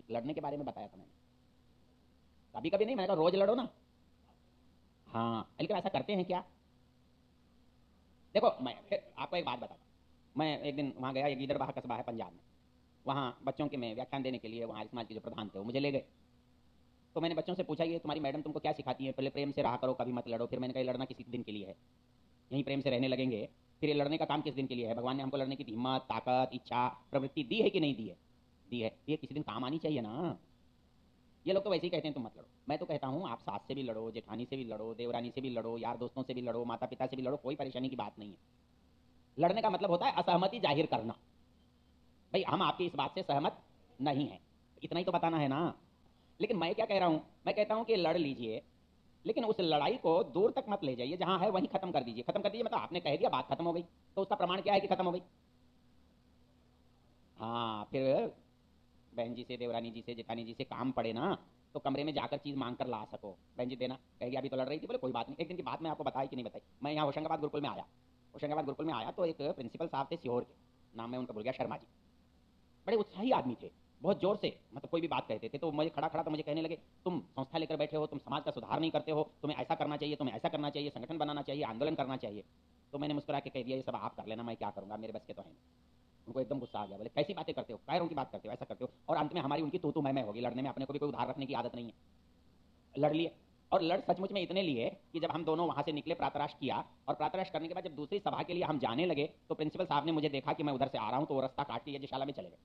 लड़ने के बारे में बताया था मैंने। कभी कभी नहीं, मैंने कहा रोज लड़ो ना। हाँ, लेकिन ऐसा करते हैं क्या? देखो मैं फिर आपको एक बात बताता हूँ। मैं एक दिन वहाँ गया, एक ईदरबाह कस्बा है पंजाब में। वहाँ बच्चों के मैं व्याख्यान देने के लिए, वहाँ समाज के जो प्रधान थे वो मुझे ले गए। तो मैंने बच्चों से पूछा, ये तुम्हारी मैडम तुमको क्या सिखाती है? पहले प्रेम से रहा करो, कभी मत लड़ो। फिर मैंने कहा लड़ना किसी दिन के लिए है, यहीं प्रेम से रहने लगेंगे। फिर ये लड़ने का काम किस दिन के लिए है? भगवान ने हमको लड़ने की हिम्मत, ताकत, इच्छा, प्रवृत्ति दी है कि नहीं दी है? दी है। ये किसी दिन काम आनी चाहिए ना। ये लोग तो वैसे ही कहते हैं तुम मत लड़ो। मैं तो कहता हूँ आप सास से भी लड़ो, जेठानी से भी लड़ो, देवरानी से भी लड़ो, यार दोस्तों से भी लड़ो, माता पिता से भी लड़ो, कोई परेशानी की बात नहीं है। लड़ने का मतलब होता है असहमति जाहिर करना। भाई हम आपकी इस बात से सहमत नहीं है, इतना ही तो बताना है ना। लेकिन मैं क्या कह रहा हूं, मैं कहता हूं कि लड़ लीजिए, लेकिन उस लड़ाई को दूर तक मत ले जाइए, जहां है वहीं खत्म कर दीजिए। खत्म कर दीजिए मतलब आपने कह दिया, बात खत्म हो गई, तो उसका प्रमाण क्या है कि खत्म हो गई? हाँ, फिर बहन जी से, देवरानी जी से, जेठानी जी से काम पड़े ना, तो कमरे में जाकर चीज मांग कर ला सको। बहन जी देना, कहेगी अभी तो लड़ रही थी, बोले कोई बात नहीं। एक दिन की बात मैं आपको बताई कि नहीं बताई, मैं यहाँ होशंगाबाद गुरुकुल में आया। होशंगाबाद गुरुकुल में आया तो एक प्रिंसिपल साहब थे सीहोर के, नाम मैं उनका भूल गया, शर्मा जी। बड़े उत्साही आदमी थे, बहुत जोर से मतलब कोई भी बात कहते थे तो मुझे खड़ा खड़ा तो मुझे कहने लगे, तुम संस्था लेकर बैठे हो, तुम समाज का सुधार नहीं करते हो, तुम्हें ऐसा करना चाहिए, तुम्हें ऐसा करना चाहिए, संगठन बनाना चाहिए, आंदोलन करना चाहिए। तो मैंने मुस्कुरा के कह दिया, ये सब आप कर लेना, मैं क्या करूंगा, मेरे बस के तो है नहीं। उनको एकदम गुस्सा आ गया, बोले कैसी बातें करते हो, कायरों की बात करते हो, ऐसा करते हो। और अंत में हमारी उनकी तू तू मैं होगी लड़ने में, अपने को भी कोई उधार रखने की आदत नहीं है। लड़ लिए, और लड़ सचमुच में इतने लिए कि जब हम दोनों वहां से निकले, प्रातराश किया, और प्रातराश करने के बाद जब दूसरी सभा के लिए हम जाने लगे, तो प्रिंसिपल साहब ने मुझे देखा कि मैं उधर से आ रहा हूं, तो वो रास्ता काट के यज्ञशाला में चले गए।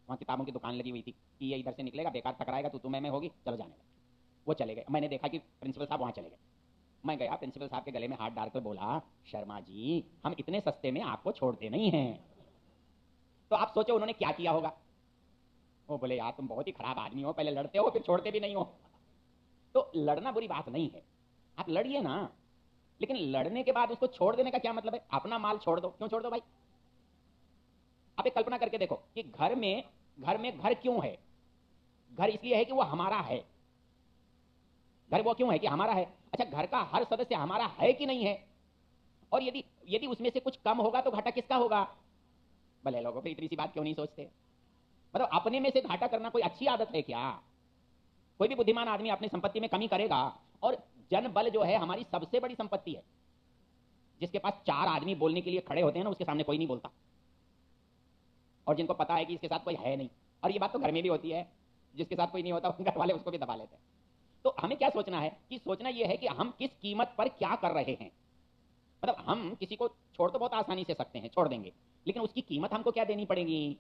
वहाँ किताबों की दुकान लगी हुई थी कि ये इधर से निकलेगा, बेकार टकराएगा, तू मैं होगी, चलो जाने लगे। वो चले गए, मैंने देखा कि प्रिंसिपल साहब वहां चले गए। मैं गया, प्रिंसिपल साहब के गले में हाथ डालकर बोला, शर्मा जी हम इतने सस्ते में आपको छोड़ते नहीं हैं। तो आप सोचो उन्होंने क्या किया होगा। वो बोले यार तुम बहुत ही खराब आदमी हो, पहले लड़ते हो फिर छोड़ते भी नहीं हो। तो लड़ना बुरी बात नहीं है, आप लड़िए ना, लेकिन लड़ने के बाद उसको छोड़ देने का क्या मतलब है? अपना माल छोड़ दो, क्यों छोड़ दो भाई? आप एक कल्पना करके देखो कि घर में घर क्यों है? घर इसलिए है कि वो हमारा है। घर वो क्यों है कि हमारा है। अच्छा, घर का हर सदस्य हमारा है कि नहीं है? और यदि यदि उसमें से कुछ कम होगा तो घाटा किसका होगा? भले लोगों को इतनी सी बात क्यों नहीं सोचते? मतलब अपने में से घाटा करना कोई अच्छी आदत है क्या? कोई भी बुद्धिमान आदमी अपनी संपत्ति में कमी करेगा। और जन बल जो है हमारी सबसे बड़ी संपत्ति है। जिसके पास चार आदमी बोलने के लिए खड़े होते हैं ना, उसके सामने कोई नहीं बोलता। और जिनको पता है कि इसके साथ कोई है नहीं, और ये बात तो घर में भी होती है, जिसके साथ कोई नहीं होता घर वाले उसको भी दबा लेते हैं। तो हमें क्या सोचना है कि सोचना यह है कि हम किस कीमत पर क्या कर रहे हैं। मतलब हम किसी को छोड़ तो बहुत आसानी से सकते हैं, छोड़ देंगे, लेकिन उसकी कीमत हमको क्या देनी पड़ेगी?